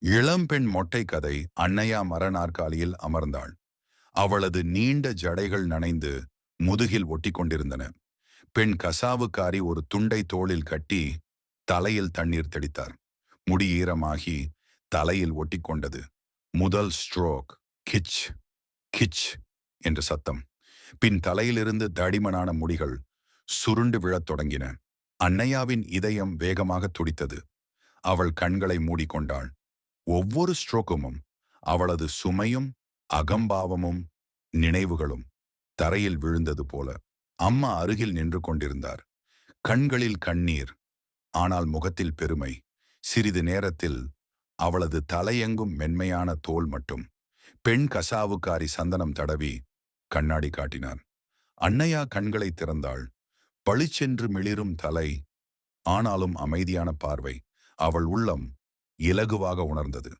இளம்பெண் மொட்டை கதை. அன்னையா மர நாற்காலியில் அமர்ந்தாள். அவளது நீண்ட ஜடைகள் நனைந்து முதுகில் ஒட்டி கொண்டிருந்தன. பெண் கசாவுக்காரி ஒரு துண்டை தோளில் கட்டி தலையில் தண்ணீர் தெளித்தார். முடி ஈரமாகி தலையில் ஒட்டிக்கொண்டது. முதல் ஸ்ட்ரோக். கிச் கிச் என்ற சத்தம். பின் தலையிலிருந்து தடிமனான முடிகள் சுருண்டு விழத் தொடங்கின. அன்னையாவின் இதயம் வேகமாக துடித்தது. அவள் கண்களை மூடிக்கொண்டாள். ஒவ்வொரு ஸ்ட்ரோக்குமும் அவளது சுமையும் அகம்பாவமும் நினைவுகளும் தரையில் விழுந்தது போல. அம்மா அருகில் நின்று கொண்டிருந்தார். கண்களில் கண்ணீர், ஆனால் முகத்தில் பெருமை. சிறிது நேரத்தில் அவளது தலையெங்கும் மென்மையான தோல் மட்டும். பெண் கசாவுக்காரி சந்தனம் தடவி கண்ணாடி காட்டினார். அன்னையா கண்களை திறந்தாள். பளிச்சென்று மிளிரும் தலை, ஆனாலும் அமைதியான பார்வை. அவள் உள்ளம் இலகுவாக உணர்ந்தது.